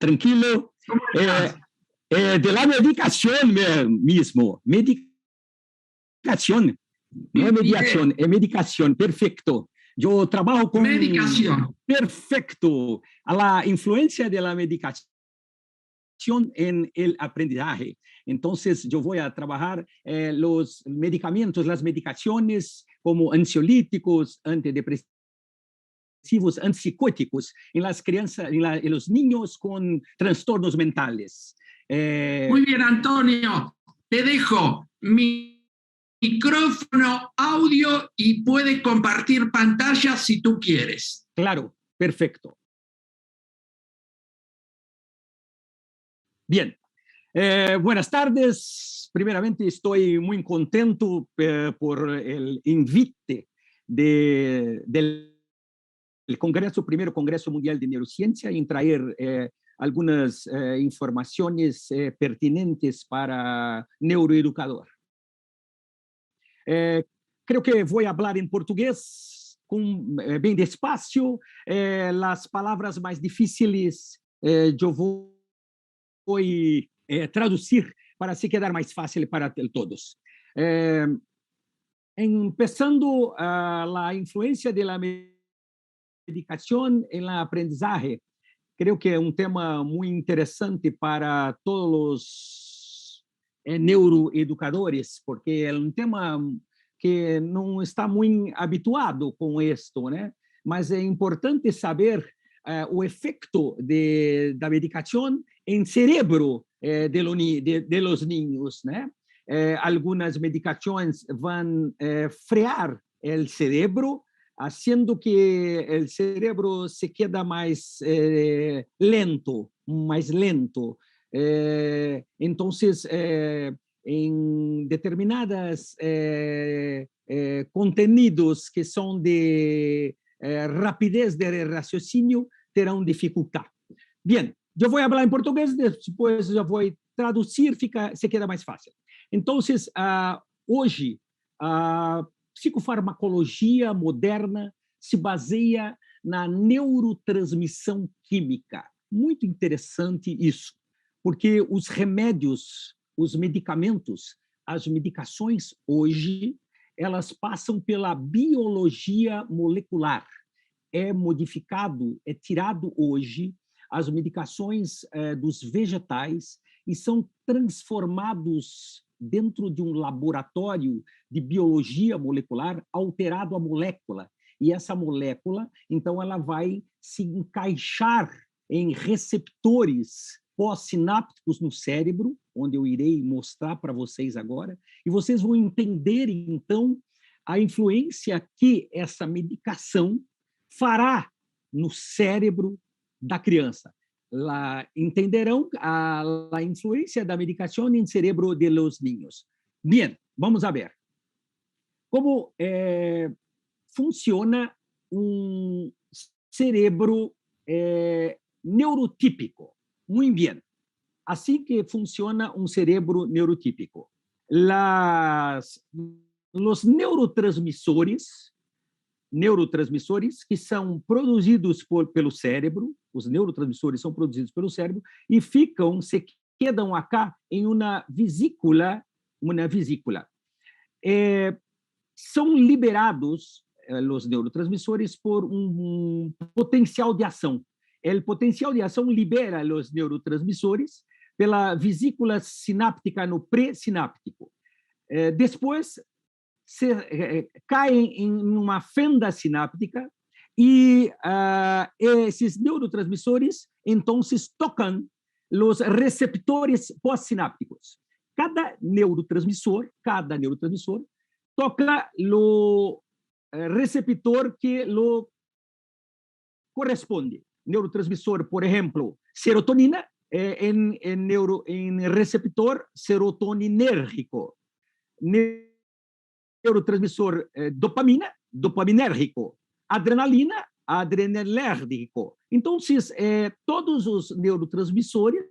tranquilo. ¿Cómo estás? De la medicación mismo. Medicación. No es mediación, es medicación. Perfecto. Yo trabajo con... Medicación. Perfecto. A la influencia de la medicación en el aprendizaje. Entonces, yo voy a trabajar los medicamentos, las medicaciones como ansiolíticos, antidepresivos, antipsicóticos en las crianças, en los niños con trastornos mentales. Muy bien, Antonio. Te dejo mi micrófono, audio y puedes compartir pantalla si tú quieres. Claro, perfecto. Bien. Buenas tardes. Primeramente, estoy muy contento por el invite del Congreso, primer Congreso Mundial de Neurociencia, en traer algunas informaciones pertinentes para neuroeducador. Creo que voy a hablar en portugués bien despacio. Las palabras más difíciles yo voy a traducir para así quedar más fácil para todos. Empezando la influencia de la medicación en el aprendizaje, creo que es un tema muy interesante para todos los neuroeducadores, porque es un tema que não está muito habituado com isto, né? Mas é importante saber o efeito da medicação em cerebro de los niños, né? Algumas medicações vão frear o cerebro, haciendo que el cerebro se queda más lento, más lento. Entonces, en determinados contenidos que son de rapidez de raciocinio, terán dificultad. Bien, yo voy a hablar en portugués, después yo voy a traducir, se queda más fácil. Entonces, hoje, psicofarmacologia moderna se baseia na neurotransmissão química. Muito interessante isso, porque os remédios, os medicamentos, as medicações hoje, elas passam pela biologia molecular. É modificado, é tirado hoje as medicações dos vegetais e são transformados dentro de um laboratório de biologia molecular, alterado a molécula. E essa molécula, então, ela vai se encaixar em receptores pós-sinápticos no cérebro, onde eu irei mostrar para vocês agora, e vocês vão entender, então, a influência que essa medicação fará no cérebro da criança. Entenderão a influência da medicação no cerebro de los niños. Bien, vamos a ver. Como funciona um cerebro neurotípico? Muito bem. Assim que funciona um cerebro neurotípico. Os neurotransmissores que são produzidos pelo cérebro, os neurotransmissores são produzidos pelo cérebro e se quedam acá em uma vesícula. São liberados os neurotransmissores por um potencial de ação. O potencial de ação libera os neurotransmissores pela vesícula sináptica no pré-sináptico. Depois, caem em uma fenda sináptica e esses neurotransmissores, então, tocam os receptores pós-sinápticos. Cada neurotransmissor toca o receptor que lo corresponde. Neurotransmissor, por exemplo, serotonina, em receptor serotoninérgico. Neurotransmissor dopamina, dopaminérgico. Adrenalina, adrenalérgico. Então, todos os neurotransmissores,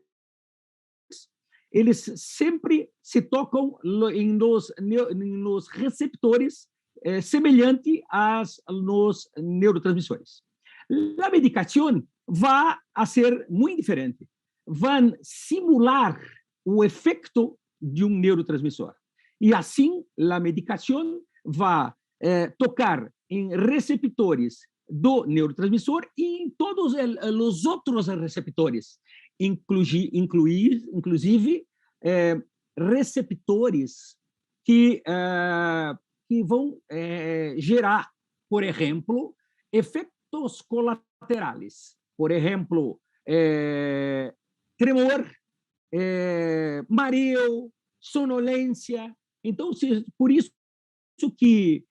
eles sempre se tocam nos receptores semelhante aos neurotransmissores. A medicação vai a ser muito diferente. vão simular o efeito de um neurotransmissor. E assim, a medicação vai tocar em receptores do neurotransmissor e em todos os outros receptores, inclusive receptores que vão gerar, por exemplo, efeitos colaterais. Por exemplo, tremor, mareo, sonolência. Então, por isso que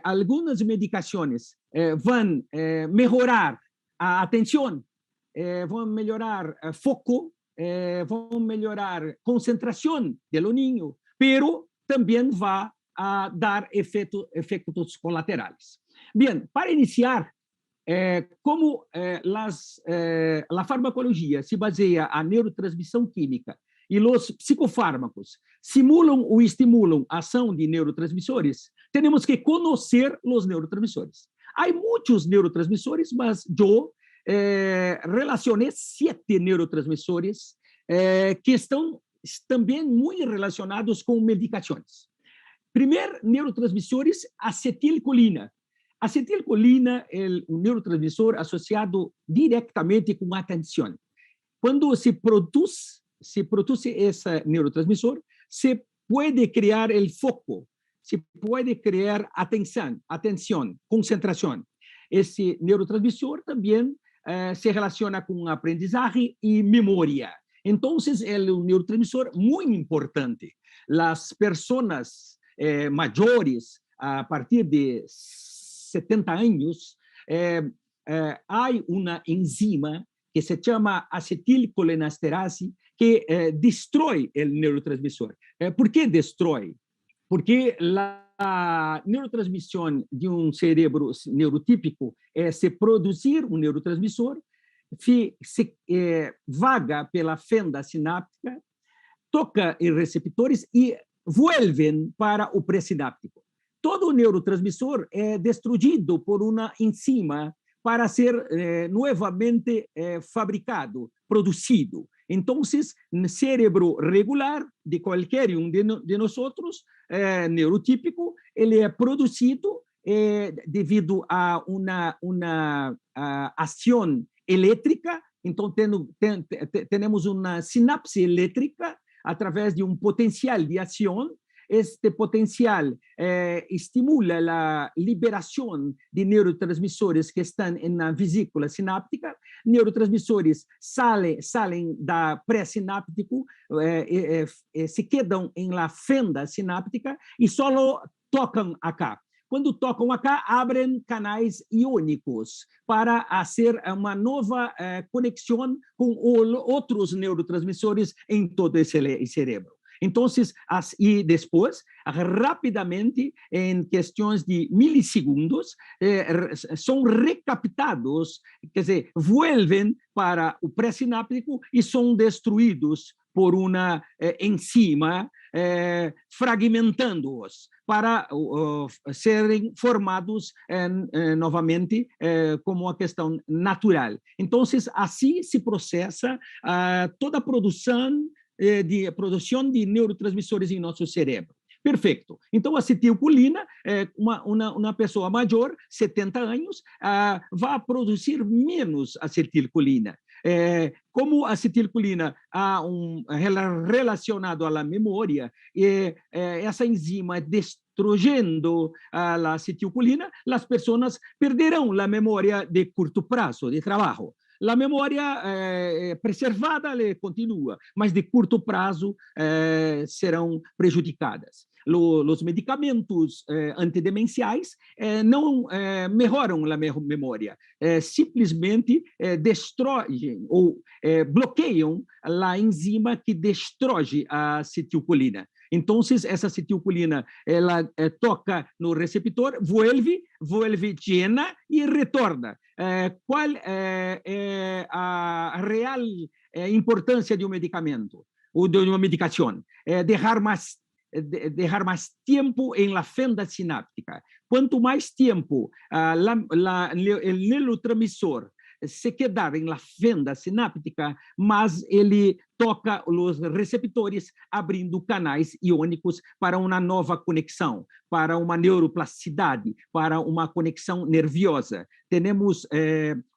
algumas medicações vão melhorar a atenção, vão melhorar foco, vão melhorar concentração do niño, pero também vai dar efeitos colaterais. Bem, para iniciar, como a farmacologia se baseia na neurotransmissão química e os psicofármacos simulam ou estimulam a ação de neurotransmissores, temos que conhecer os neurotransmissores. Há muitos neurotransmissores, mas eu relacionei 7 neurotransmissores que estão também muito relacionados com medicações. Primeiro, neurotransmissores, acetilcolina. Acetilcolina é um neurotransmissor associado diretamente com a atenção. Quando se produz esse neurotransmissor, se pode criar o foco, se pode criar atenção, concentração. Esse neurotransmissor também se relaciona com aprendizagem e memória. Então, é um neurotransmissor muito importante. As pessoas maiores, a partir de 70 anos, há uma enzima que se chama acetilcolinesterase, que destrói o neurotransmissor. Por que destrói? Porque a neurotransmissão de um cérebro neurotípico é se produzir um neurotransmissor, se vaga pela fenda sináptica, toca em receptores e vuelven para o pré-sináptico. Todo neurotransmissor é destruído por uma enzima para ser novamente fabricado, produzido. Então, no cérebro regular de qualquer de nós, neurotípico, ele é produzido devido a uma ação elétrica. Então, temos uma sinapse elétrica através de um potencial de ação. Este potencial estimula a liberação de neurotransmissores que estão na vesícula sináptica. Neurotransmissores saem da pré-sináptico, se quedam na fenda sináptica e só tocam acá. Quando tocam acá, abrem canais iônicos para fazer uma nova conexão com outros neurotransmissores em todo esse cérebro. Então, e depois, rapidamente, em questões de milissegundos, são recaptados, quer dizer, vuelven para o pré-sináptico e são destruídos por uma enzima, fragmentando-os para serem formados novamente como uma questão natural. Então, assim se processa toda a produção de neurotransmissores em nosso cérebro. Perfeito. Então, a acetilcolina, uma pessoa maior, 70 anos, vai produzir menos acetilcolina. Como a acetilcolina relacionado à memória, essa enzima destruindo a acetilcolina, as pessoas perderão a memória de curto prazo de trabalho. A memória preservada continua, mas de curto prazo serão prejudicadas. Os medicamentos antidemenciais não melhoram a memória, simplesmente destroem ou bloqueiam a enzima que destrói a acetilcolina. Então, essa acetilcolina ela toca no receptor, vuelve, llena e retorna. Qual é a real importância de um medicamento ou de uma medicação? Deixar mais tempo em la fenda sináptica. Quanto mais tempo o neurotransmissor se quedar na fenda sináptica, mas ele toca os receptores, abrindo canais iônicos para uma nova conexão, para uma neuroplasticidade, para uma conexão nerviosa. Temos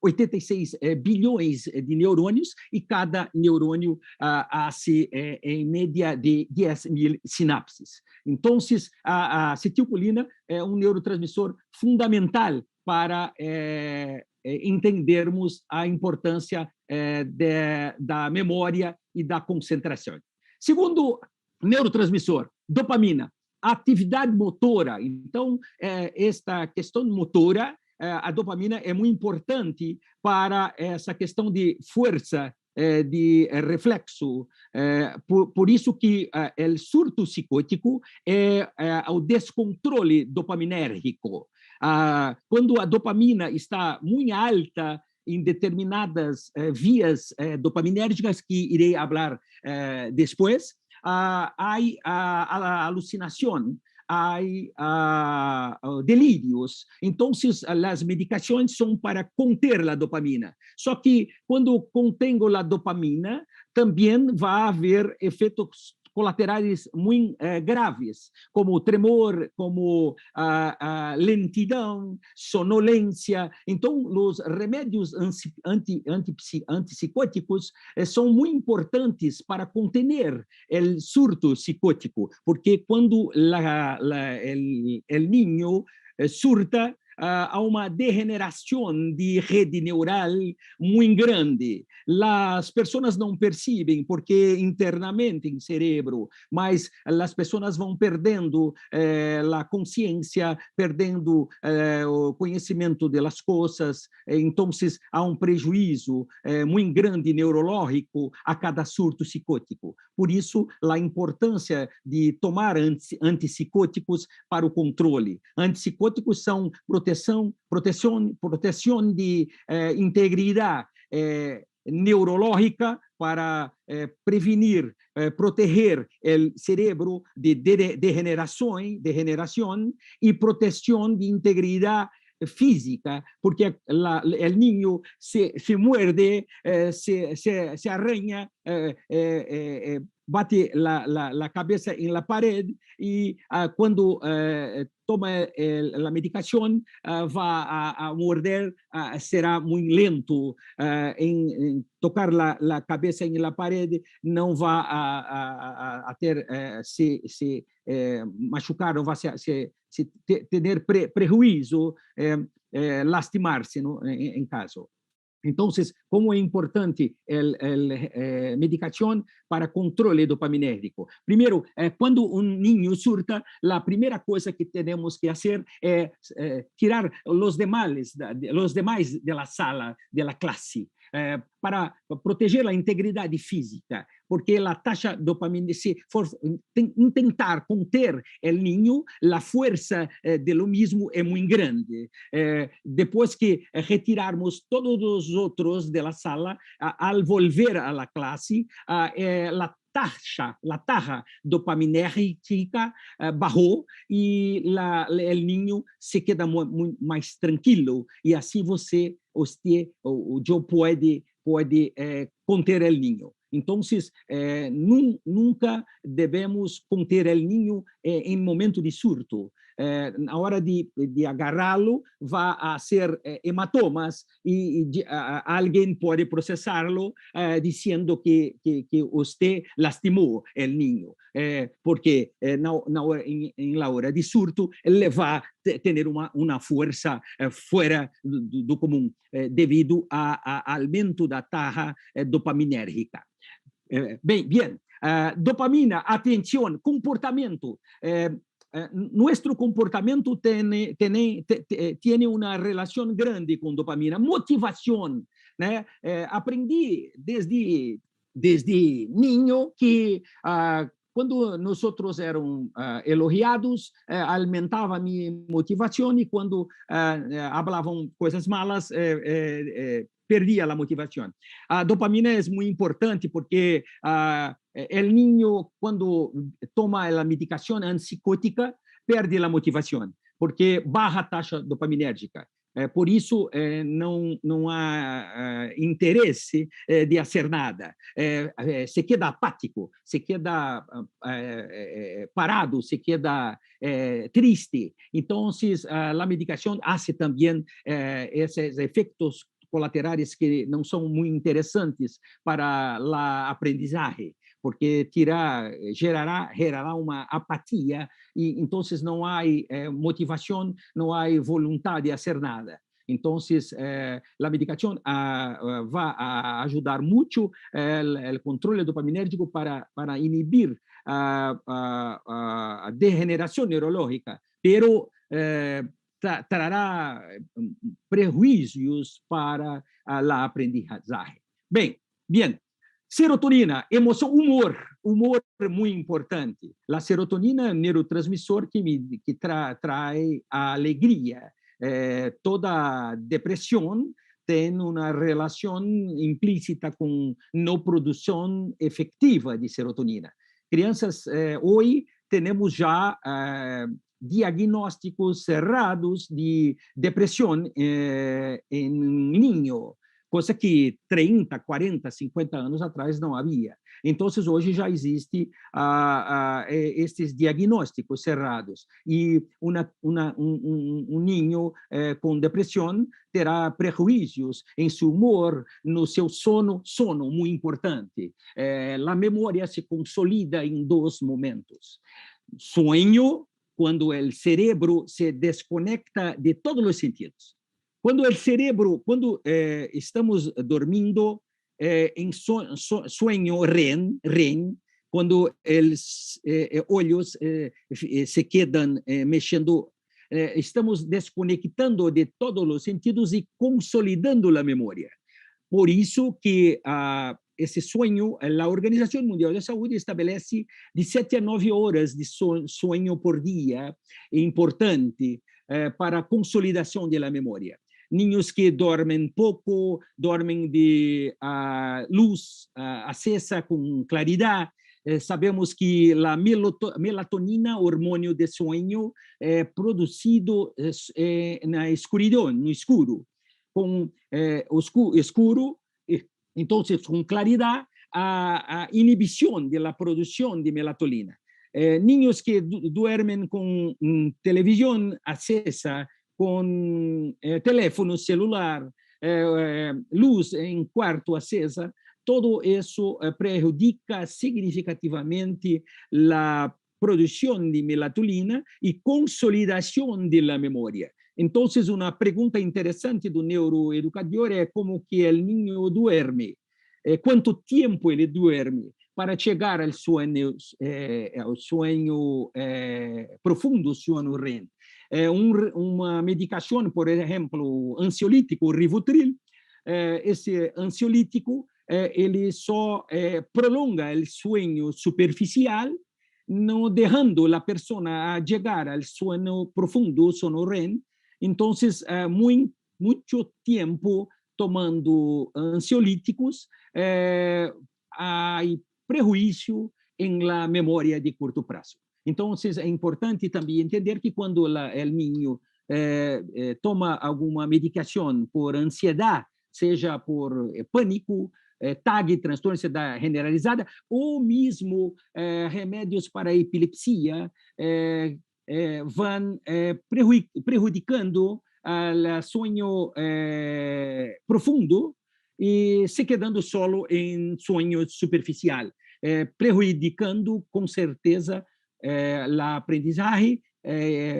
86 bilhões de neurônios e cada neurônio hace, em média, de 10.000 sinapses. Então, a acetilcolina é um neurotransmissor fundamental para entendermos a importância da memória e da concentração. Segundo neurotransmissor, dopamina, atividade motora. Então, esta questão motora, a dopamina é muito importante para essa questão de força, de reflexo. Por isso que o surto psicótico é o descontrole dopaminérgico. Quando a dopamina está muito alta em determinadas vias dopaminérgicas, que irei falar depois, há a alucinação, há delírios. Então, as medicações são para conter a dopamina. Só que, quando contengo a dopamina, também vai haver efeitos colaterais muito graves, como tremor, como lentidão, sonolência. Então, os remédios antipsicóticos são muito importantes para conter o surto psicótico, porque quando o niño surta, há uma degeneração de rede neural muito grande. As pessoas não percebem porque internamente no cérebro, mas as pessoas vão perdendo a consciência, perdendo o conhecimento das coisas. Então, há um prejuízo muito grande neurológico a cada surto psicótico. Por isso, a importância de tomar antipsicóticos para o controle. Antipsicóticos são proteção de integridade neurológica para prevenir, proteger o cérebro de degeneração e proteção de integridade física, porque o niño se muerde, se arranha, bate a cabeça em la parede e quando toma a medicação vai a morder, será muito lento em tocar a cabeça em la parede, não vai a ter se machucar, não vai ter prejuízo, lastimar-se em caso. Então, como é importante a medicação para controle dopaminérgico? Primeiro, quando niño surta, a primeira coisa que temos que fazer é tirar os demais da sala, da classe, para proteger a integridade física, porque a taxa de dopamina, se for tentar conter o niño, a força do mesmo é muito grande. Depois que retirarmos todos os outros da sala, ao volver à classe, a taxa dopaminérgica bajou e o niño se queda muito mais tranquilo, e assim eu pode conter o niño. Então, nunca devemos conter o niño em momento de surto. Na hora de agarrá-lo, vai a ser hematomas e alguém pode processá-lo dizendo que você lastimou o niño, porque na hora de surto ele vai ter uma força fora do comum devido ao aumento da taxa dopaminérgica. Bem, dopamina, atenção, comportamento. Nuestro comportamento tiene uma relação grande com dopamina. Motivação, né? Aprendi desde niño que quando nós éramos elogiados, aumentava minha motivação, e quando falavam coisas malas, perdia a motivação. A dopamina é muito importante porque o niño, quando toma a medicação antipsicótica, perde a motivação, porque baixa a taxa dopaminérgica. Por isso, não há interesse de fazer nada. Se queda apático, se queda parado, se queda triste. Então, a medicação faz também esses efeitos colaterais que não são muito interessantes para a aprendizagem, porque gerará uma apatia e então não há motivação, não há vontade de fazer nada. Então, a medicação vai ajudar muito o controle dopaminérgico para inibir a degeneração neurológica, pero trará prejuízos para a aprendizagem. Bem, serotonina, emoção, humor é muito importante. A serotonina é um neurotransmissor que traz a alegria. Toda depressão tem uma relação implícita com não produção efetiva de serotonina. Crianças, hoje, temos já diagnósticos cerrados de depressão em niño, coisa que 30, 40, 50 anos atrás não havia. Então, hoje já existe estes diagnósticos cerrados. E um niño com depressão terá prejuízos em seu humor, no seu sono muito importante. A memória se consolida em dois momentos. Sonho, quando o cérebro se desconecta de todos os sentidos. Quando estamos dormindo em sonho REM, quando os olhos se quedam mexendo, estamos desconectando de todos os sentidos e consolidando a memória. Por isso que esse sonho, a Organização Mundial da Saúde estabelece de 7 a 9 horas de sonho por dia, importante para a consolidação da memória. Niños que dormem pouco, dormem de luz acesa com claridade. Sabemos que a melatonina, hormônio de sonho, é produzido na escuridão, no escuro. Com escuro, então, com claridade, a inibição da produção de melatonina. Niños que dormem com televisão acesa, com telefone celular, luz em quarto acesa, todo isso prejudica significativamente a produção de melatonina e consolidação da memória. Então, uma pergunta interessante do neuroeducador é como que o niño duerme, quanto tempo ele duerme para chegar ao sonho profundo, sonho REM. Uma medicação, por exemplo, ansiolítico, o Rivotril, esse ansiolítico, ele só prolonga o sonho superficial, não deixando a pessoa chegar ao sonho profundo, sonho REM. Então, muito tempo tomando ansiolíticos, há prejuízo em la memória de curto prazo. Então, é importante também entender que quando o niño toma alguma medicação por ansiedade, seja por pânico, TAG, transtorno de ansiedade generalizada, ou mesmo remédios para epilepsia, vão prejudicando o sonho profundo e se quedando solo em sonho superficial, prejudicando com certeza a aprendizagem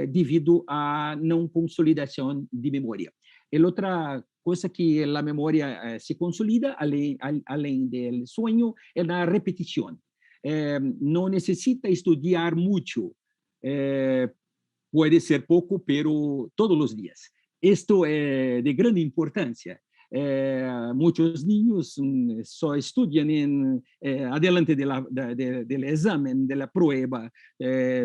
devido à não consolidação de memória. E outra coisa que a memória se consolida, além do sonho, é na repetição. Não necessita estudar muito, pode ser pouco, pero todos os dias. Isto é de grande importância. Muitos niños só estudam adelante do exame, da prova,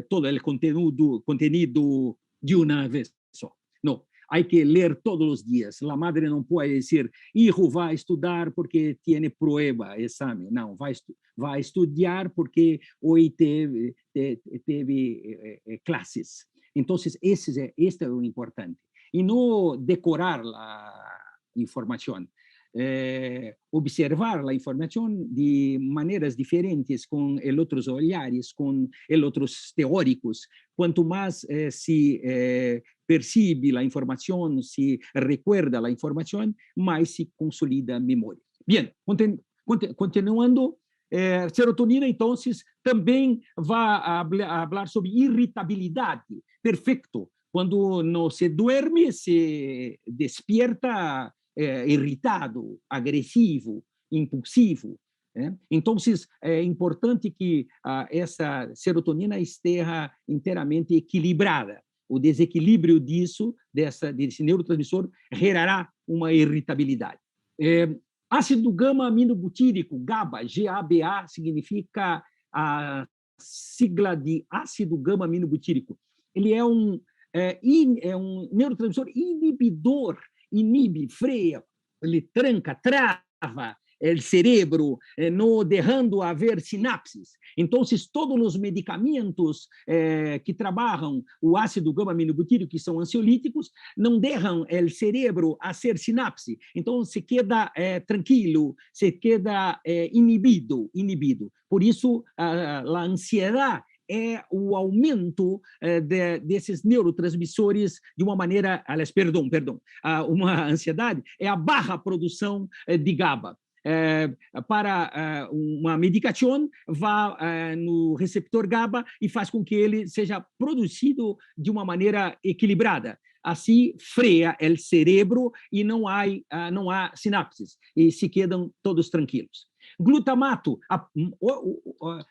todo o conteúdo de uma vez só. Não, há que ler todos os dias. A madre não pode dizer, hijo, vai estudar porque tem prova, exame. Não, vai estudar porque hoje teve classes. Então, este é o importante. e não decorar a informação. Observar a informação de maneiras diferentes, com outros olhares, com outros teóricos. Quanto mais se percebe a informação, se recuerda a informação, mais se consolida a memória. Bem, continuando, serotonina, então, também vai falar sobre irritabilidade. Perfeito. Quando não se dorme, se despierta irritado, agressivo, impulsivo. Então, é importante que essa serotonina esteja inteiramente equilibrada. O desequilíbrio desse neurotransmissor gerará uma irritabilidade. Ácido gama-aminobutírico, GABA, GABA, significa a sigla de ácido gama-aminobutírico. Ele é um neurotransmissor inibidor, inibe, freia, ele tranca, trava o cérebro, não deixando haver sinapses. Então, todos os medicamentos que trabalham o ácido gama-aminobutírico, que são ansiolíticos, não deixam o cérebro fazer sinapse. Então, se queda tranquilo, se queda inibido. Por isso, a ansiedade é o aumento desses neurotransmissores de uma maneira, aliás, perdão, uma ansiedade é a baixa produção de GABA. Para uma medicação, vai no receptor GABA e faz com que ele seja produzido de uma maneira equilibrada. Assim, freia o cérebro e não há sinapses, e se quedam todos tranquilos. Glutamato,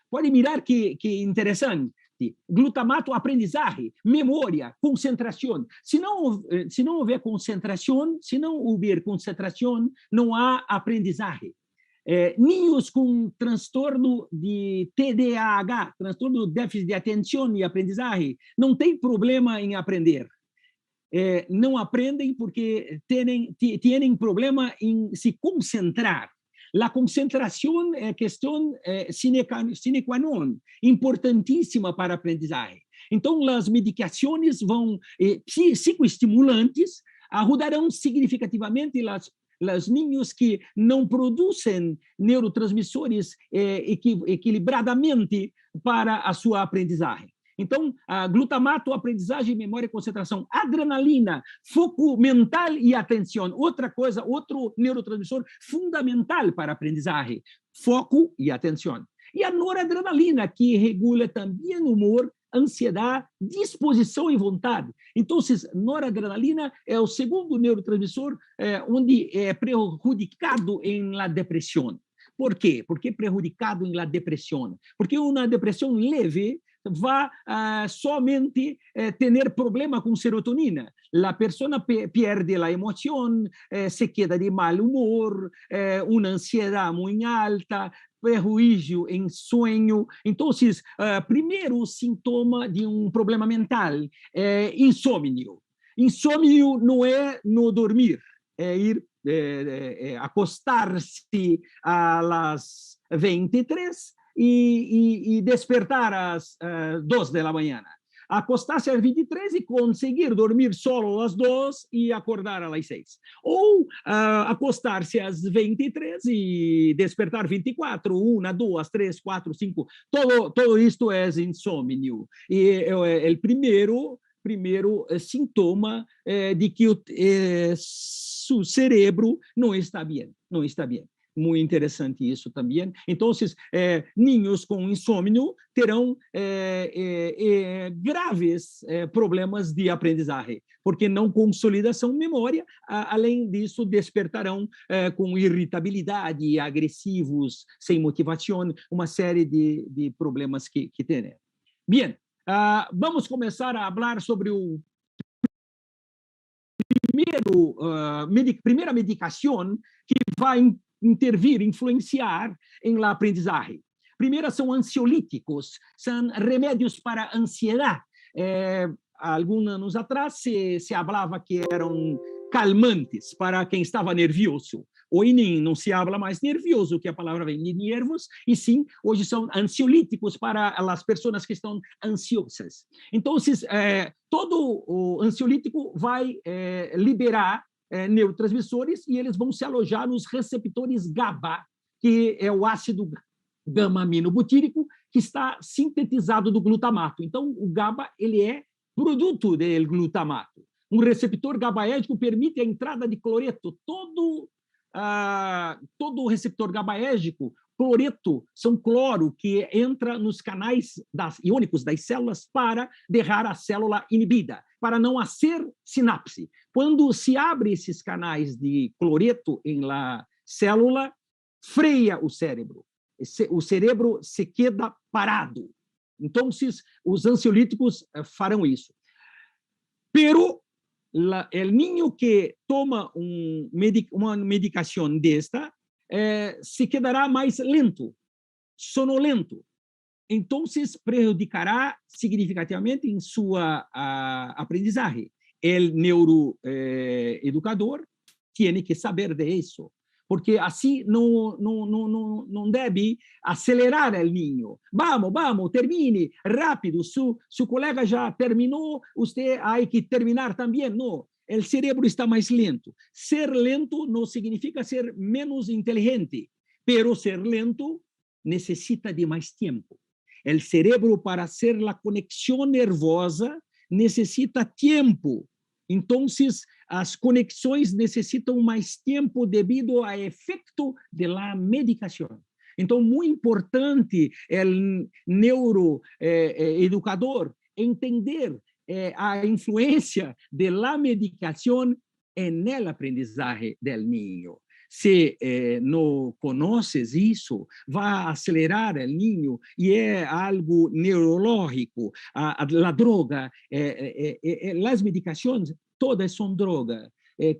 pode mirar que interessante. Glutamato, aprendizagem, memória, concentração. Se não houver concentração, não há aprendizagem. Ninhos com transtorno de TDAH, transtorno de déficit de atenção e aprendizagem, não tem problema em aprender. Não aprendem porque têm problema em se concentrar. A concentração é questão sine qua non, importantíssima para a aprendizagem. Então, as medicações psicoestimulantes ajudarão significativamente os ninhos que não produzem neurotransmissores equilibradamente para a sua aprendizagem. Então, glutamato, aprendizagem, memória e concentração. Adrenalina, foco mental e atenção. Outra coisa, outro neurotransmissor fundamental para a aprendizagem. Foco e atenção. E a noradrenalina, que regula também o humor, ansiedade, disposição e vontade. Então, noradrenalina é o segundo neurotransmissor onde é prejudicado em la depressão. Por quê? Por que prejudicado em la depressão? Porque uma depressão leve vai somente ter problema com serotonina. A pessoa perde a emoção, se queda de mal humor, uma ansiedade muito alta, prejuízo em sonho. Então, primeiro sintoma de um problema mental é insônia. Insônia não é não dormir, é ir acostar-se às 23 e despertar às 2 da manhã. Acostar-se às 23 e conseguir dormir solo às 2 e acordar às 6. Ou acostar-se às 23 e despertar 24, 1, 2, 3, 4, 5. Todo isto é insônia. E o primeiro sintoma de que o seu cérebro não está bem. Muito interessante isso também. Então, ninhos com insônia terão graves problemas de aprendizagem, porque não consolidação memória, além disso, despertarão com irritabilidade, agressivos, sem motivação, uma série de problemas que têm. Bem, vamos começar a falar sobre o primeira medicação que vai intervir, influenciar em la aprendizagem. Primeiro, são ansiolíticos, são remédios para ansiedade. Alguns anos atrás se falava que eram calmantes para quem estava nervioso. hoje não se habla mais nervioso, que a palavra vem de nervos, e sim, hoje são ansiolíticos para as pessoas que estão ansiosas. Então, todo o ansiolítico vai liberar neurotransmissores e eles vão se alojar nos receptores GABA, que é o ácido gama-aminobutírico, que está sintetizado do glutamato. Então, o GABA ele é produto do glutamato. Um receptor GABAérgico permite a entrada de cloreto. Todo receptor GABAérgico, cloreto, são cloro que entra nos canais iônicos das células para deixar a célula inibida, para não haver sinapse. Quando se abre esses canais de cloreto em la célula, freia o cérebro. O cérebro se queda parado. Então, os ansiolíticos farão isso. Pero o niño que toma uma medicação desta se quedará mais lento, sonolento. Então, prejudicará significativamente em sua aprendizagem. O neuroeducador tem que saber disso, porque assim não deve acelerar o niño. Vamos, termine, rápido, seu colega já terminou, você tem que terminar também. Não, o cérebro está mais lento. Ser lento não significa ser menos inteligente, pero ser lento necessita de mais tempo. O cérebro, para hacer a conexão nervosa, necessita tempo. Então, as conexões necessitam mais tempo devido ao efeito da medicação. Então, muito importante o neuroeducador entender a influência da medicação no aprendizagem do niño. Se não conheces isso, vai acelerar o niño e é algo neurológico. A droga, as medicações, todas são drogas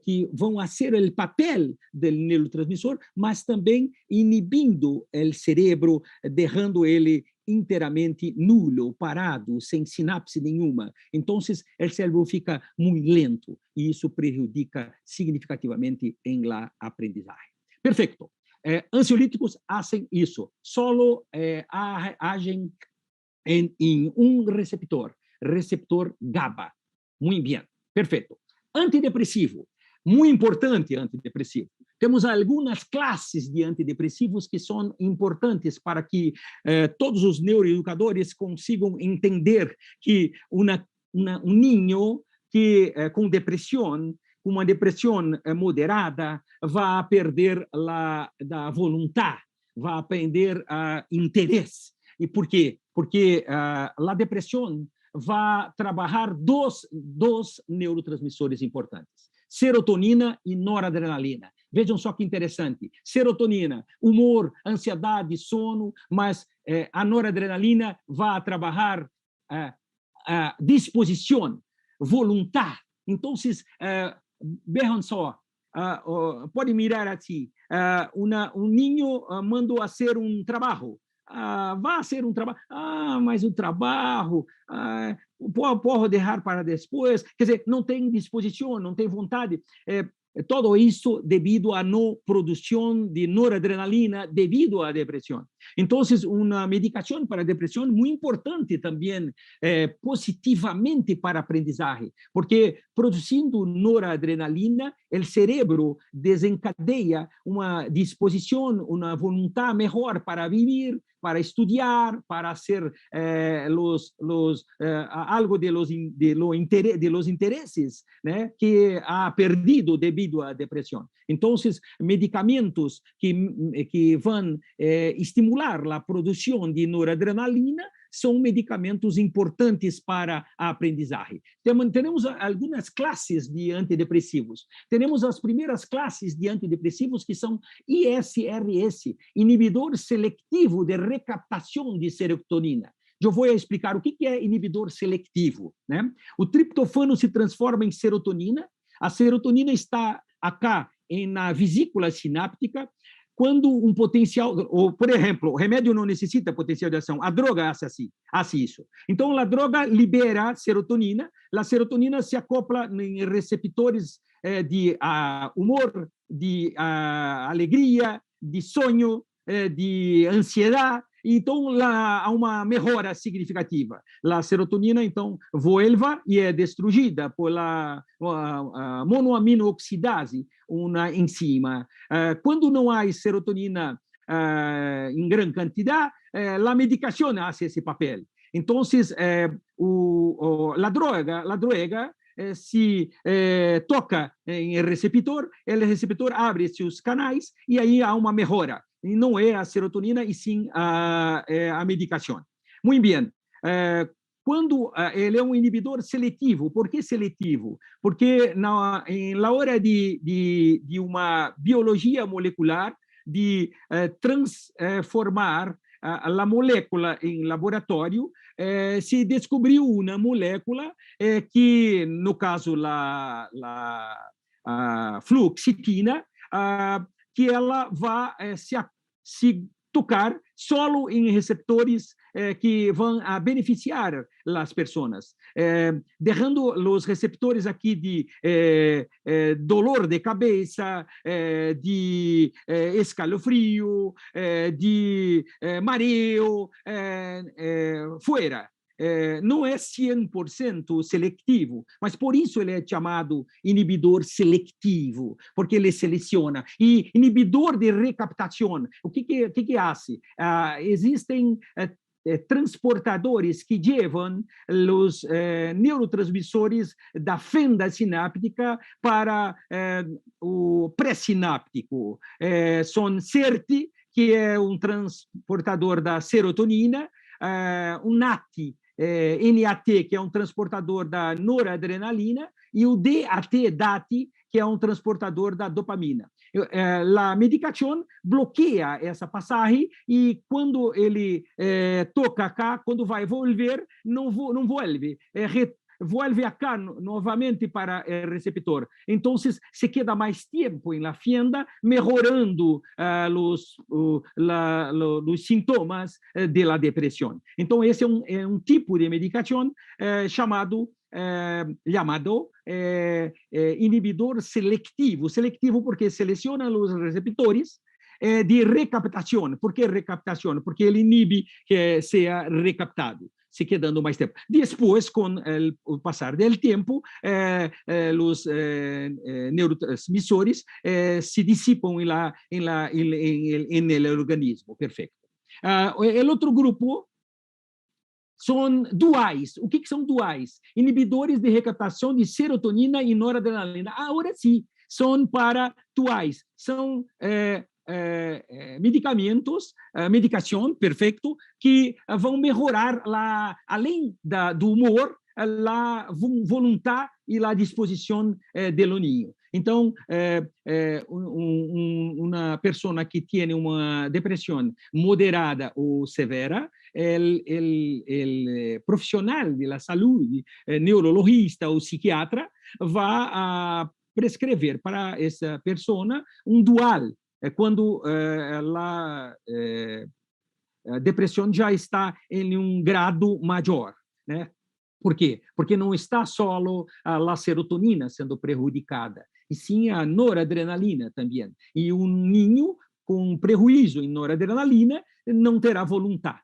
que vão fazer o papel do neurotransmissor, mas também inibindo o cérebro, deixando ele inteiramente nulo, parado, sem sinapse nenhuma. Então, o cérebro fica muito lento e isso prejudica significativamente em la aprendizagem. Perfeito. Ansiolíticos fazem isso. Solo agem em um receptor GABA. Muito bem. Perfeito. Antidepressivo. Muito importante antidepressivo. Temos algumas classes de antidepressivos que são importantes para que todos os neuroeducadores consigam entender que um niño que com depressão, uma depressão moderada, vai perder a vontade, vai perder interesse. E por quê? Porque a depressão vai trabalhar dois neurotransmissores importantes: serotonina e noradrenalina. Vejam só que interessante. Serotonina, humor, ansiedade, sono, mas a noradrenalina vai trabalhar disposição, vontade. Então, vejam só, pode mirar aqui, niño mandou fazer trabalho. Vai fazer trabalho. Mas o trabalho, posso deixar para depois. Quer dizer, não tem disposição, não tem vontade. Todo isso devido à não produção de noradrenalina devido à depressão. Então, uma medicação para a depressão muito importante também positivamente para a aprendizagem, porque produzindo noradrenalina, o cérebro desencadeia uma disposição, uma vontade melhor para viver, para estudar, para fazer algo de los intereses, né, que ha perdido devido à depressão. Então, medicamentos que vão estimular a produção de noradrenalina são medicamentos importantes para a aprendizagem. Temos algumas classes de antidepressivos. Temos as primeiras classes de antidepressivos que são ISRS, inibidor seletivo de recaptação de serotonina. Eu vou explicar o que é inibidor seletivo, né? O triptofano se transforma em serotonina. A serotonina está acá na vesícula sináptica. Quando um potencial, ou, por exemplo, o remédio não necessita potencial de ação, a droga faz isso. Então, a droga libera serotonina, a serotonina se acopla em receptores de humor, de alegria, de sonho, de ansiedade. Então, há uma melhora significativa. A serotonina, então, volta e é destruída pela monoaminooxidase, uma enzima. Quando não há serotonina em grande quantidade, a medicação faz esse papel. Então, a droga se toca em receptor, o receptor abre seus canais e aí há uma melhora. E não é a serotonina, e sim a medicação. Muito bem. Quando ele é um inibidor seletivo, por que seletivo? Porque na hora de uma biologia molecular, de transformar a molécula em laboratório, se descobriu uma molécula que, no caso, a fluoxetina, que ela vai se tocar solo em receptores que vão beneficiar as pessoas, deixando os receptores aqui de dolor de cabeça, de escalofrio, de mareo, fora. Não é 100% seletivo, mas por isso ele é chamado inibidor seletivo, porque ele seleciona. E inibidor de recaptação, o que faz? Existem transportadores que levam os neurotransmissores da fenda sináptica para o pré-sináptico. São CERT, que é um transportador da serotonina, o NAT, NAT, que é um transportador da noradrenalina, e o DAT, que é um transportador da dopamina. A medicação bloqueia essa passagem e quando ele toca cá, quando vai volver, não volve, volve acá novamente para o receptor. Então, se queda mais tempo na fenda, melhorando os sintomas da depressão. Então, esse é um tipo de medicação chamado inibidor selectivo. Selectivo porque seleciona os receptores de recaptação. Por que recaptação? Porque ele inibe que seja recaptado, se quedando mais tempo. Depois, com o passar do tempo, os neurotransmissores se dissipam no organismo. Perfeito. O outro grupo são duais. O que são duais? Inibidores de recaptação de serotonina e noradrenalina. Agora sim, são para duais. São medicação, perfeito, que vão melhorar, além do humor, a vontade e a disposição do niño. Então, uma pessoa que tem uma depressão moderada ou severa, o profissional da saúde, neurologista ou psiquiatra, vai prescrever para essa pessoa um dual, quando a depressão já está em um grado maior, né? Por quê? Porque não está só a serotonina sendo prejudicada, e sim a noradrenalina também. E um ninho com prejuízo em noradrenalina não terá vontade.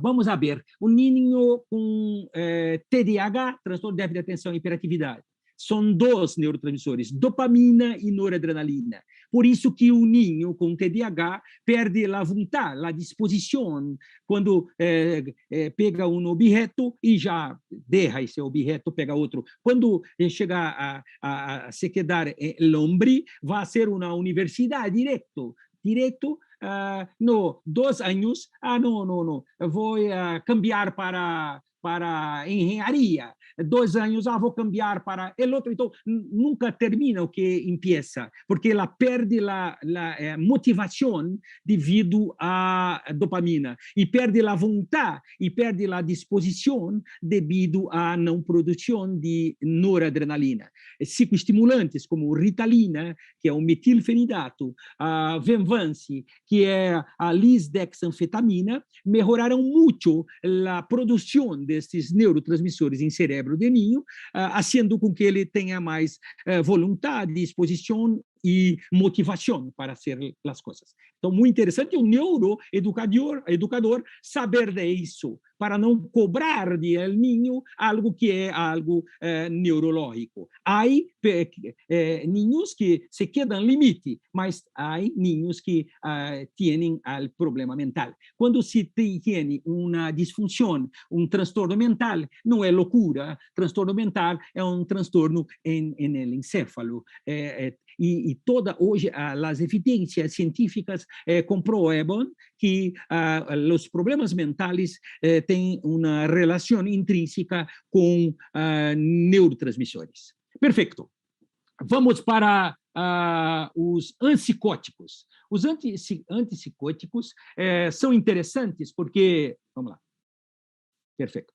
Vamos a ver, um ninho com TDAH, transtorno de déficit de atenção e hiperatividade, são dois neurotransmissores, dopamina e noradrenalina. Por isso que o ninho com TDAH perde a vontade, a disposição, quando pega um objeto e já deixa esse objeto, pega outro. Quando chega a se quedar lombre, vai ser uma universidade direto, no 2 anos, não, vou cambiar para engenharia. 2 anos, vou cambiar para o outro. Então, nunca termina o que empieza, porque ela perde a motivação devido à dopamina, e perde a vontade, e perde a disposição devido à não produção de noradrenalina. Psicoestimulantes como Ritalina, que é o metilfenidato, a Venvance, que é a lisdexanfetamina, melhoraram muito a produção desses neurotransmissores em cérebro de ninho, fazendo com que ele tenha mais vontade, disposição e motivação para fazer as coisas. Então, muito interessante o neuroeducador saber disso, para não cobrar de el niño algo que é algo neurológico. Há niños que se quedam no limite, mas há niños que têm o problema mental. Quando se tem uma disfunção, transtorno mental, não é loucura. Transtorno mental é transtorno no encéfalo. E hoje as evidências científicas comprovam que os problemas mentais têm uma relação intrínseca com neurotransmissores. Perfeito. Vamos para os antipsicóticos. Os antipsicóticos são interessantes porque... Vamos lá. Perfeito.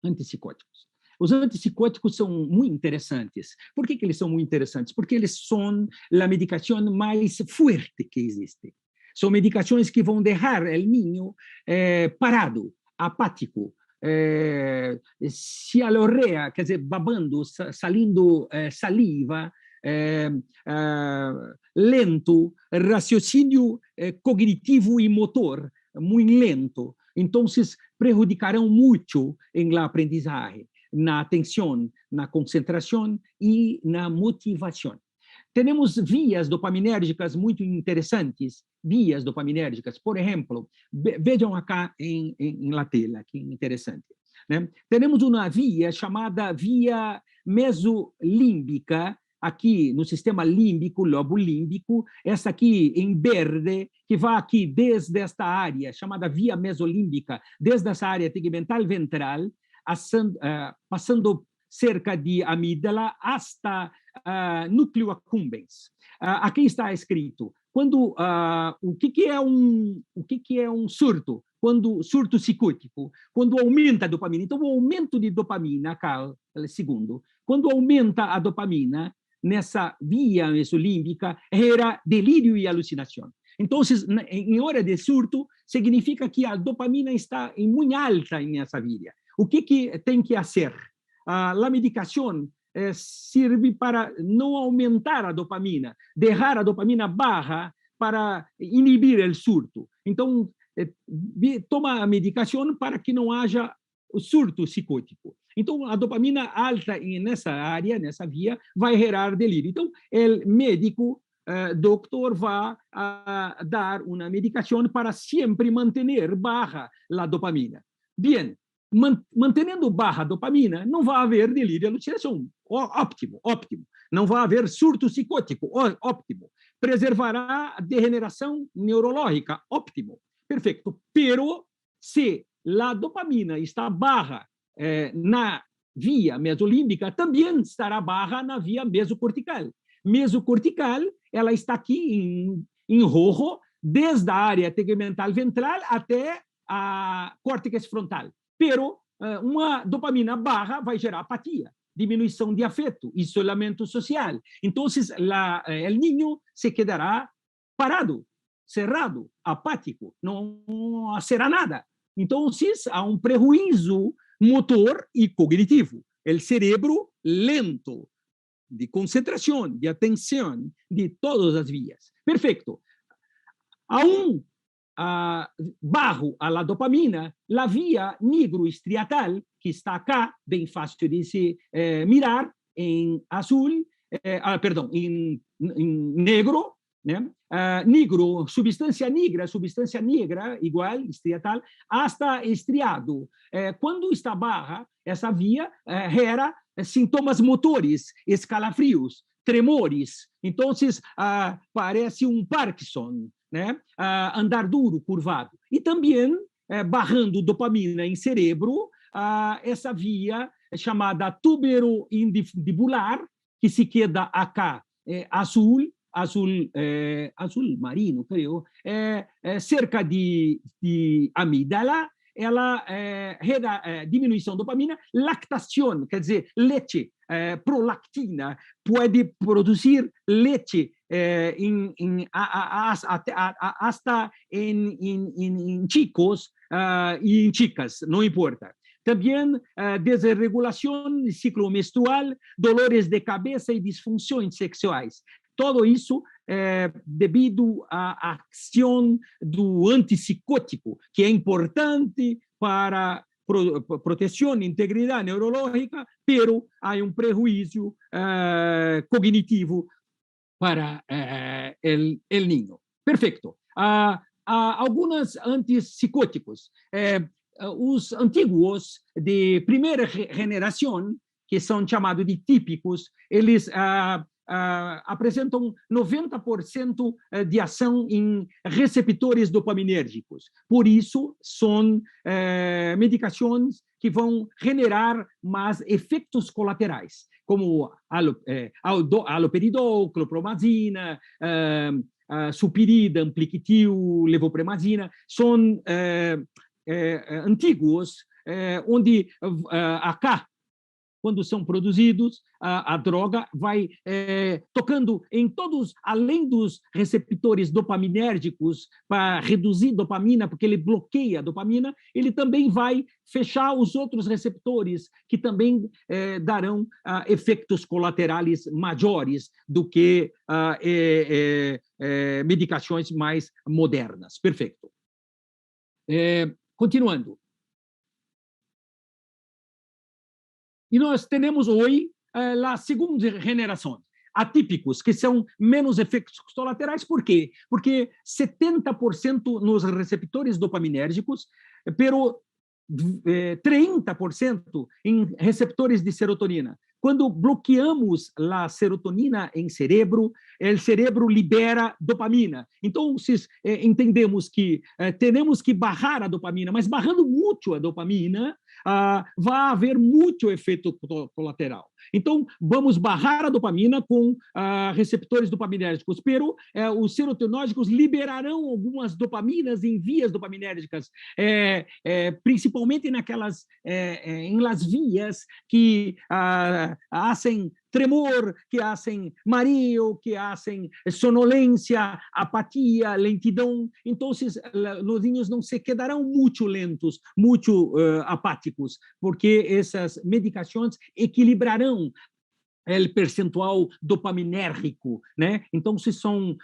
Antipsicóticos. Os antipsicóticos são muito interessantes. Por que eles são muito interessantes? Porque eles são a medicação mais forte que existe. São medicações que vão deixar o niño parado, apático, cialorreia, quer dizer, babando, salindo saliva, lento, raciocínio cognitivo e motor muito lento. Então, prejudicarão muito em la aprendizagem, na atenção, na concentração e na motivação. Temos vias dopaminérgicas muito interessantes, vias dopaminérgicas. Por exemplo, vejam acá em la tela, que interessante. Né? Temos uma via chamada via mesolímbica, aqui no sistema límbico, lobo límbico, essa aqui em verde, que vai aqui desde esta área, chamada via mesolímbica, desde essa área tegmental ventral, passando cerca de amígdala hasta núcleo accumbens. Aqui está escrito quando o que é um surto, quando surto psicótico, quando aumenta a dopamina. Então, o aumento de dopamina, cá, segundo, quando aumenta a dopamina nessa via mesolímbica, gera delírio e alucinação. Então, em hora de surto, significa que a dopamina está muito alta nessa via. O que tem que fazer? A medicação serve para não aumentar a dopamina, deixar a dopamina baixa para inibir o surto. Então, toma a medicação para que não haja o surto psicótico. Então, a dopamina alta nessa área, nessa via, vai gerar delírio. Então, o médico, doutor, vai dar uma medicação para sempre manter baixa a dopamina. Bem, mantendo baixa a dopamina, não vai haver delírio e alucinação. Óptimo. Não vai haver surto psicótico. Óptimo. Preservará a degeneração neurológica. Óptimo. Perfeito. Pero, se a dopamina está baixa na via mesolímbica, também estará baixa na via mesocortical. Mesocortical, ela está aqui em rojo, desde a área tegmental ventral até a córtex frontal. Pero uma dopamina baixa vai gerar apatia, diminuição de afeto, isolamento social. Então, o niño se quedará parado, cerrado, apático, não será nada. Então, há prejuízo motor e cognitivo. O cérebro lento, de concentração, de atenção, de todas as vias. Perfeito. Bajo a la dopamina, la via nigroestriatal, que está acá, bem fácil de se mirar, em azul, em negro, né? Negro, substância negra, igual, estriatal, hasta estriado. Quando está baixa, essa via gera sintomas motores, escalafrios, tremores. Então, parece Parkinson, né? Andar duro, curvado. E também, barrando dopamina em cérebro, essa via chamada tuberoindibular, que se queda acá, azul marino, creio, cerca de amígdala, ela diminuição de dopamina, lactação, quer dizer, leite, prolactina, pode produzir leite hasta em chicos e em chicas, não importa. Também desregulação do ciclo menstrual, dolores de cabeça e disfunções sexuais. Todo isso devido à ação do antipsicótico, que é importante para proteção e integridade neurológica, pero há prejuízo cognitivo para el niño. Perfeito. Alguns antipsicóticos. Os antigos de primeira geração, que são chamados de típicos, eles apresentam 90% de ação em receptores dopaminérgicos. Por isso, são medicações que vão generar mais efeitos colaterais, como haloperidol, clorpromazina, supirida, ampliquitil, levopremazina, são antigos, onde acá, quando são produzidos, a droga vai tocando em todos, além dos receptores dopaminérgicos, para reduzir dopamina, porque ele bloqueia a dopamina, ele também vai fechar os outros receptores, que também darão efeitos colaterais maiores do que medicações mais modernas. Perfeito. Continuando. E nós temos hoje a segunda geração, atípicos, que são menos efeitos colaterais. Por quê? Porque 70% nos receptores dopaminérgicos, pero 30% em receptores de serotonina. Quando bloqueamos a serotonina em cérebro, o cérebro libera dopamina. Então, entendemos que temos que baixar a dopamina, mas barrando muito a dopamina, vai haver muito efeito colateral. Então, vamos barrar a dopamina com receptores dopaminérgicos, pero os serotonérgicos liberarão algumas dopaminas em vias dopaminérgicas, principalmente naquelas em las vias que hacen tremor, que hacen mareo, que hacen sonolência, apatia, lentidão. Então, os niños não se quedarão muito lentos, muito apáticos, porque essas medicações equilibrarão o percentual dopaminérgico, né? Então,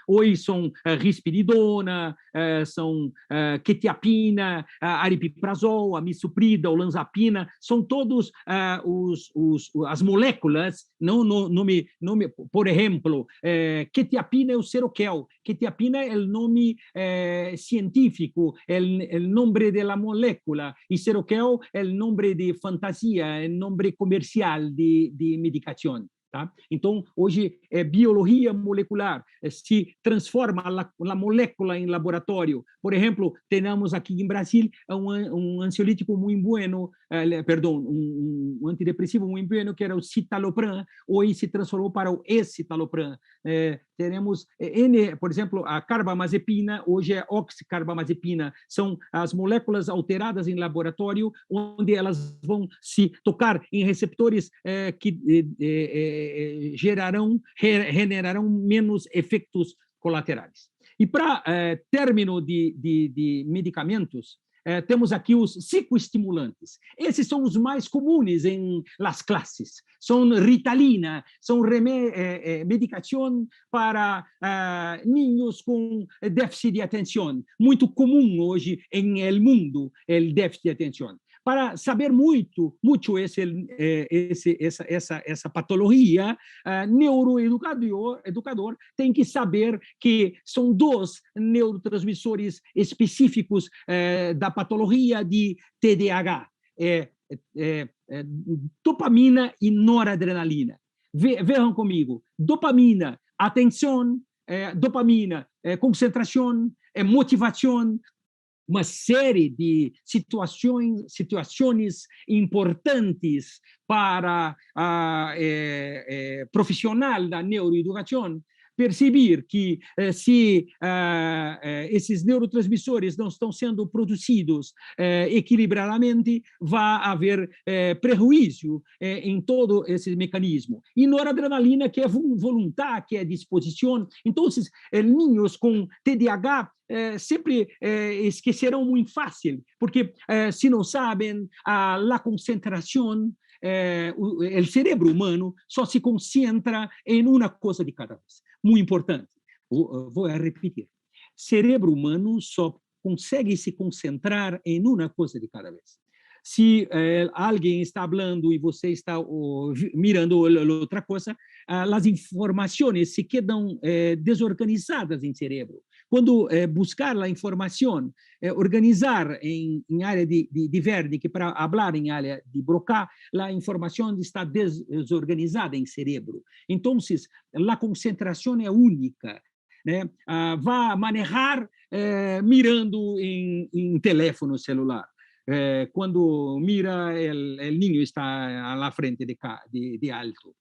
hoje são risperidona, são quetiapina, aripiprazol, amisuprida, olanzapina, são todos as moléculas, por exemplo, quetiapina é o Seroquel, quetiapina é o nome científico, o nome da molécula, e Seroquel é o nome de fantasia, é o nome comercial de medicação. Tá? Então, hoje, biologia molecular se transforma a molécula em laboratório. Por exemplo, temos aqui em Brasil um ansiolítico muito bueno, um antidepressivo muito bueno, que era o citalopram, hoje se transformou para o escitalopram. Teremos, por exemplo, a carbamazepina, hoje é oxicarbamazepina, são as moléculas alteradas em laboratório, onde elas vão se tocar em receptores que generarão menos efeitos colaterais. E para término de medicamentos, temos aqui os psicoestimulantes. Esses são os mais comuns em las classes. São Ritalina, são medicação para niños com déficit de atenção. Muito comum hoje em el mundo, o déficit de atenção. Para saber muito essa patologia, neuroeducador tem que saber que são dois neurotransmissores específicos da patologia de TDAH, dopamina e noradrenalina. Vejam comigo, dopamina, atenção, dopamina, concentração, motivação, uma série de situações importantes para profissional da neuroeducação, perceber que se esses neurotransmissores não estão sendo produzidos equilibradamente, vai haver prejuízo em todo esse mecanismo. E noradrenalina, que é vontade, que é disposição. Então, niños com TDAH sempre esquecerão muito fácil, porque se não sabem, a concentração, o cerebro humano só se concentra em uma coisa de cada vez. Muito importante. Vou repetir. Cerebro humano só consegue se concentrar em uma coisa de cada vez. Se alguém está falando e você está mirando outra coisa, as informações se quedam desorganizadas em cerebro. Quando buscar a informação, organizar em área de Wernicke que para falar em área de Broca, a informação está desorganizada em cerebro. Então, a concentração é única. Né? Vai manejar mirando em telefone celular. Quando mira, o ninho está à frente de alto.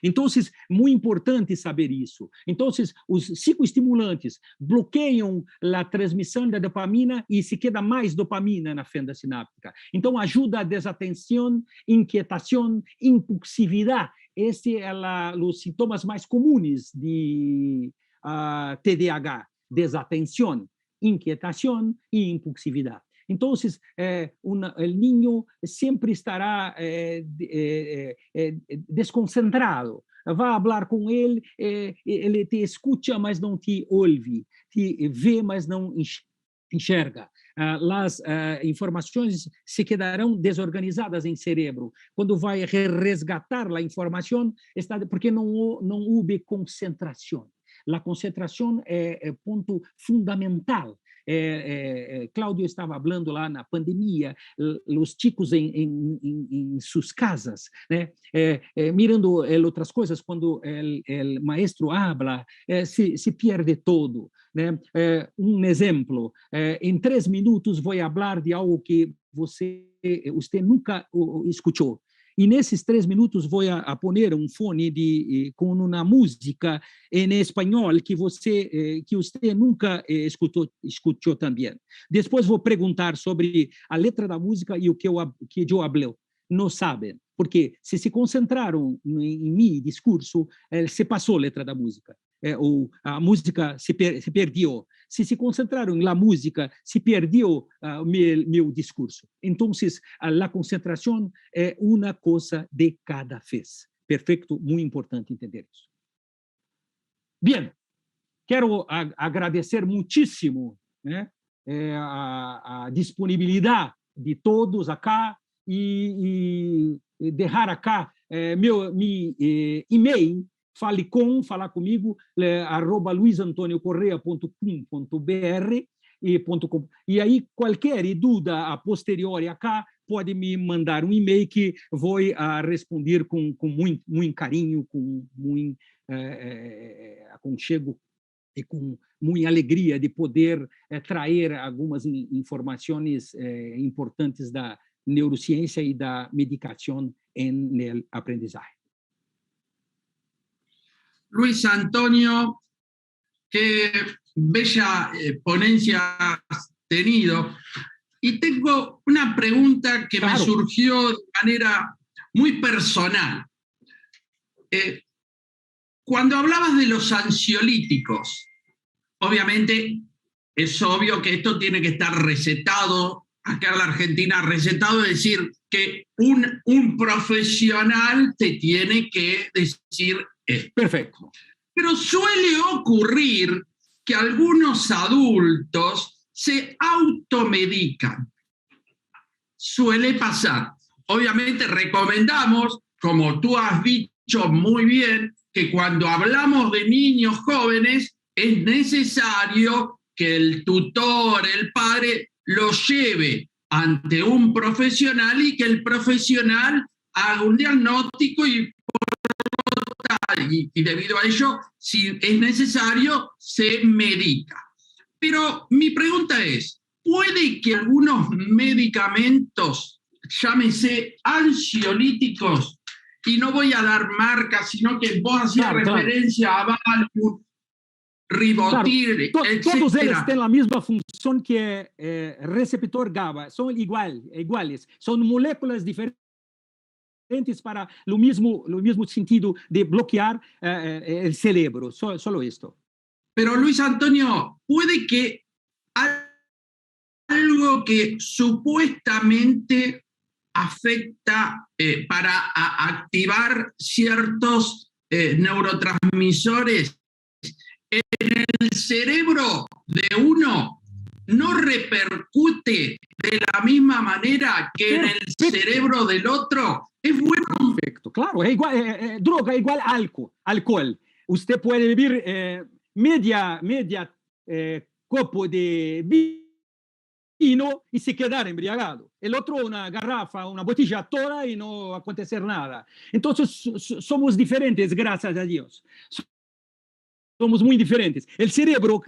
Então, muito importante saber isso. Então, os psicoestimulantes bloqueiam a transmissão da dopamina e se queda mais dopamina na fenda sináptica. Então, ajuda a desatenção, inquietação, impulsividade. Esses são os sintomas mais comuns de TDAH: desatenção, inquietação e impulsividade. Então, o ninho sempre estará desconcentrado. Vai falar com ele, ele te escuta, mas não te ouve, te vê, mas não enxerga. As informações se quedarão desorganizadas em cerebro. Quando vai resgatar a informação, porque não houve concentração. A concentração é ponto fundamental. Cláudio estava falando lá na pandemia, os chicos em suas casas, né? Mirando outras coisas, quando o maestro habla, se perde todo. Né? Exemplo, em 3 minutos vou falar de algo que você nunca escutou. E nesses 3 minutos vou a poner fone com uma música em espanhol que você nunca escutou também. Depois vou perguntar sobre a letra da música e o que eu falei. Não sabem, porque se concentraram em meu discurso, se passou a letra da música. Ou a música se perdeu. Se concentraram na música, se perdeu meu discurso. Então, a concentração é uma coisa de cada vez. Perfeito? Muito importante entender isso. Bem, quero agradecer muitíssimo, né, a disponibilidade de todos acá e deixar acá meu e-mail. Falar comigo, @luisantoniocorrea.com.br e aí qualquer dúvida a posteriori acá pode me mandar um e-mail que vou responder com muito carinho, com muito aconchego e com muita alegria de poder trazer algumas informações importantes da neurociência e da medicação no aprendizagem. Luis Antonio, qué bella ponencia has tenido. Y tengo una pregunta que me surgió de manera muy personal. Cuando hablabas de los ansiolíticos, obviamente es obvio que esto tiene que estar recetado, acá en la Argentina recetado, es decir, que un profesional te tiene que decir esto. Perfecto. Pero suele ocurrir que algunos adultos se automedican. Suele pasar. Obviamente recomendamos, como tú has dicho muy bien, que cuando hablamos de niños jóvenes es necesario que el tutor, el padre, lo lleve ante un profesional y que el profesional haga un diagnóstico y debido a ello, si es necesario, se medica. Pero mi pregunta es, ¿puede que algunos medicamentos, llámese ansiolíticos, y no voy a dar marcas, sino que vos hacías referencia a Valium, Rivotril, etc. Todos eles têm a mesma função que é receptor GABA, são iguais, são moléculas diferentes para o mesmo sentido de bloquear el cerebro, solo esto. Pero Luis Antonio, puede que algo que supuestamente afecta para activar ciertos neurotransmisores en el cerebro de uno, no repercute de la misma manera que en el cerebro del otro. Es bueno. Perfecto, claro, es igual, droga igual alcohol. Usted puede beber media copo de vino y se quedar embriagado. El otro una garrafa, una botella toda y no acontecer nada. Entonces somos diferentes, gracias a Dios. Somos muy diferentes. El cerebro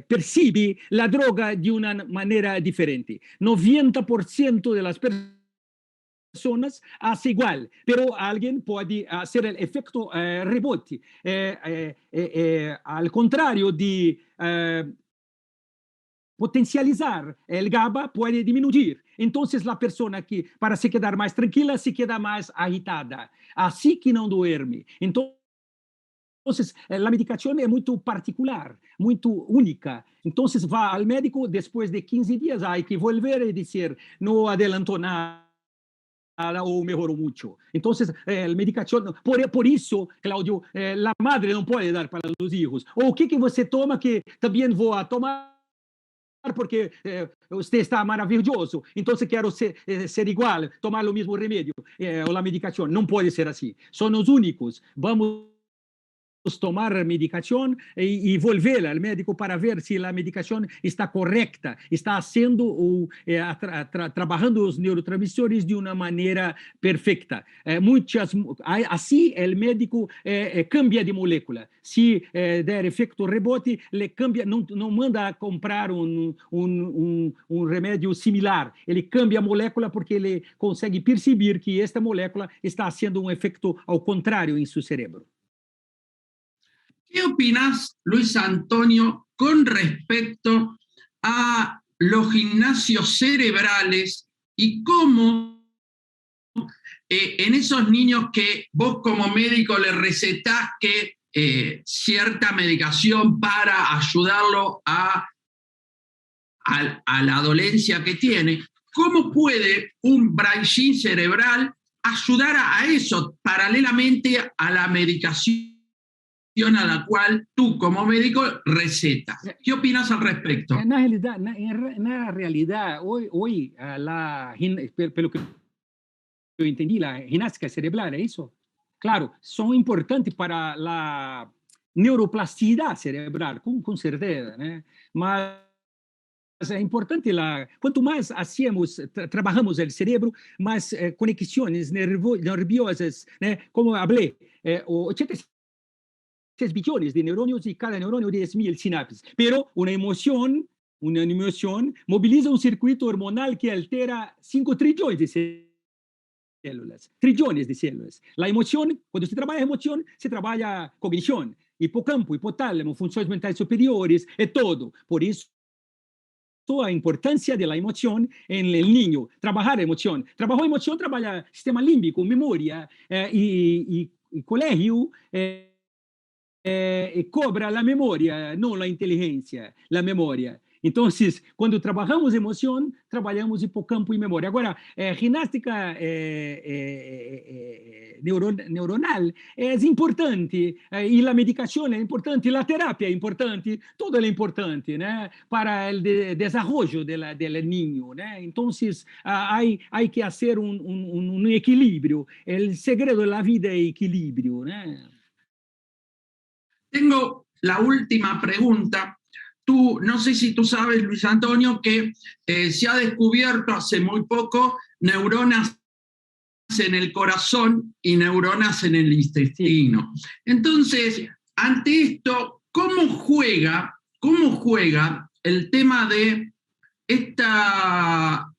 percibe la droga de una manera diferente. 90% de las personas hace igual, pero alguien puede hacer el efecto rebote. Al contrario de potencializar el GABA, puede disminuir. Entonces la persona que, para se quedar más tranquila, se queda más agitada. Así que no duerme. Entonces, la medicación es muy particular, muy única. Entonces, va al médico, después de 15 días hay que volver y decir, no adelantó nada o mejoró mucho. Entonces, la medicación, por eso, Claudio, la madre no puede dar para los hijos. O ¿qué que você toma que también voy a tomar? Porque usted está maravilloso, entonces quiero ser igual, tomar lo mismo remedio o la medicación. No puede ser así. Son los únicos. Vamos tomar medicación y volver al médico para ver si la medicación está correcta, está haciendo o trabajando los neurotransmisores de una manera perfecta. Así el médico cambia de molécula. Si der efecto rebote, le cambia, no manda a comprar un remédio similar. Ele cambia a molécula porque ele consegue perceber que esta molécula está haciendo un efecto al contrario en su cerebro. ¿Qué opinas, Luis Antonio, con respecto a los gimnasios cerebrales y cómo en esos niños que vos como médico le recetás que cierta medicación para ayudarlo a la dolencia que tiene, cómo puede un Brain cerebral ayudar a eso paralelamente a la medicación a la cual tú como médico recetas? ¿Qué opinas al respecto? Na realidad hoy pelo que eu entendi, la ginástica cerebral, ¿es eso? Claro, son importantes para la neuroplasticidad cerebral, con certeza, ¿no? Mas é importante, quanto mais trabajamos o cérebro, mais conexões nerviosas, né? Como falei, 86 billones de neurones y cada neuronio 10.000 sinapsis. Pero una emoción moviliza un circuito hormonal que altera 5 trillones de células. Trillones de células. La emoción, cuando se trabaja emoción, se trabaja cognición, hipocampo, hipotálamo, funciones mentales superiores, todo. Por eso, a importância da emoção em el niño. Trabalhar a emoção. Trabalhar a emoção, trabalha sistema límbico, memória e colégio. Cobra a memória, não a inteligência, a memória. Então, quando trabalhamos emoção, trabalhamos hipocampo e memória. Agora, ginástica neuronal é importante, e a medicação é importante, e a terapia é importante, tudo é importante, né? Para o desenvolvimento do niño, né? Então, há que fazer equilíbrio. O segredo da vida é equilíbrio, né? Tengo la última pregunta. No sé si tú sabes, Luis Antonio, que se ha descubierto hace muy poco neuronas en el corazón y neuronas en el intestino. Entonces, ante esto, ¿cómo juega el tema de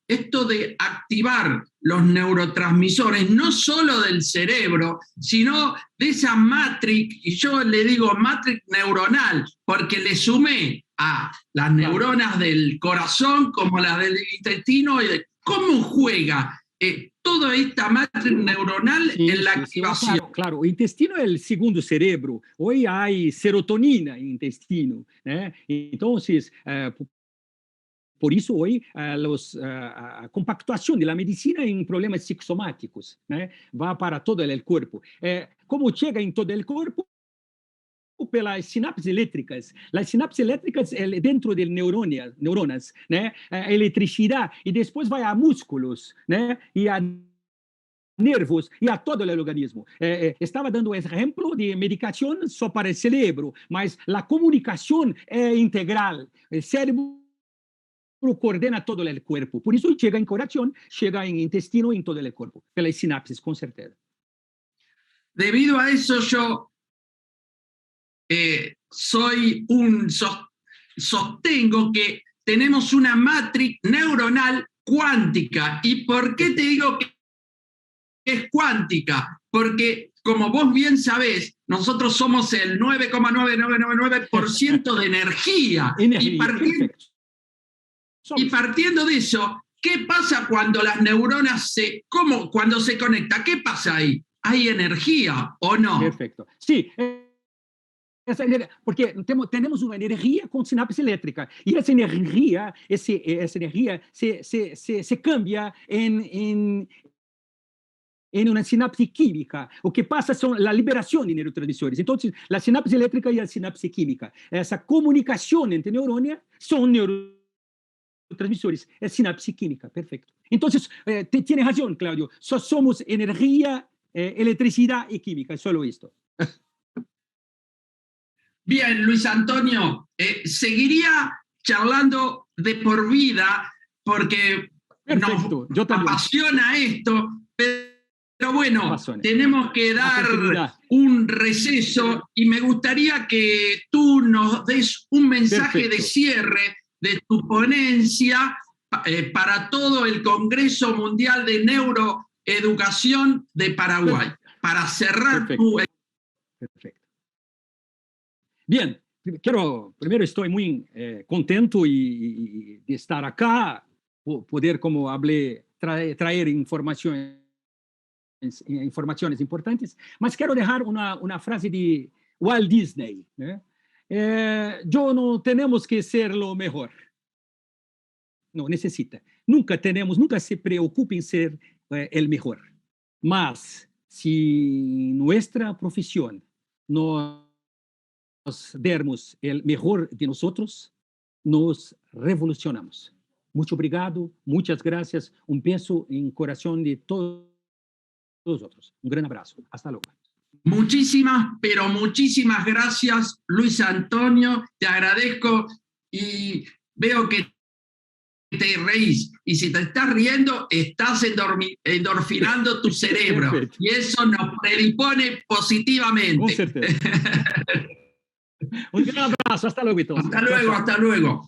esto de activar los neurotransmisores, no solo del cerebro, sino de esa matrix, y yo le digo matrix neuronal, porque le sumé a las neuronas del corazón como las del intestino, y cómo juega toda esta matriz neuronal en la activación. Claro, o intestino é o segundo cérebro. Hoje há serotonina no intestino, né? Então, por isso, hoje, a compactuação da medicina em problemas psicossomáticos, né? Vai para todo o corpo. Como chega em todo o corpo? Pelas sinapses elétricas. As sinapses elétricas dentro de neuronas, né? A eletricidade, e depois vai a músculos, né? E a nervos e a todo o organismo. Estava dando exemplo de medicação só para o cérebro, mas a comunicação é integral. O cérebro coordena todo o corpo. Por isso, chega em coração, chega em intestino, em todo o corpo. Pelas sinapses, com certeza. Debido a eso, yo sostengo que tenemos una matriz neuronal cuántica. ¿Y por qué te digo que es cuántica? Porque, como vos bien sabés, nosotros somos el 9,9999% de energía. Y partiendo de eso, ¿qué pasa cuando las neuronas cuando se conectan? ¿Qué pasa ahí? ¿Hay energía o no? Perfecto. Sí. Porque temos uma energia com sinapse elétrica, e essa energia se cambia em uma sinapse química. O que passa são a liberação de neurotransmissores. Então, a sinapse elétrica e a sinapse química, essa comunicação entre neurônios são neurotransmissores, é sinapse química, perfeito. Então, tem razão, Cláudio, só somos energia, eletricidade e química, só isto. Bien, Luis Antonio, seguiría charlando de por vida porque perfecto, nos apasiona esto, pero bueno, tenemos que dar un receso y me gustaría que tú nos des un mensaje de cierre de tu ponencia para todo el Congreso Mundial de Neuroeducación de Paraguay, para cerrar tu... Perfecto. Bien, primero estoy muy contento de estar acá, poder, como hablé, traer informaciones importantes, mas quiero dejar una frase de Walt Disney, ¿eh? Yo no tenemos que ser lo mejor. No, necesita. Nunca se preocupe en ser el mejor. Mas, si nuestra profesión nos dermos el mejor de nosotros, nos revolucionamos. Mucho obrigado, muchas gracias, un beso en corazón de todos nosotros. Un gran abrazo. Hasta luego. Muchísimas, pero muchísimas gracias, Luis Antonio. Te agradezco y veo que te reís. Y si te estás riendo, estás endorfinando tu cerebro. Perfecto. Y eso nos predispone positivamente. Con certeza. Un gran abrazo. Hasta luego. Hasta luego, hasta luego.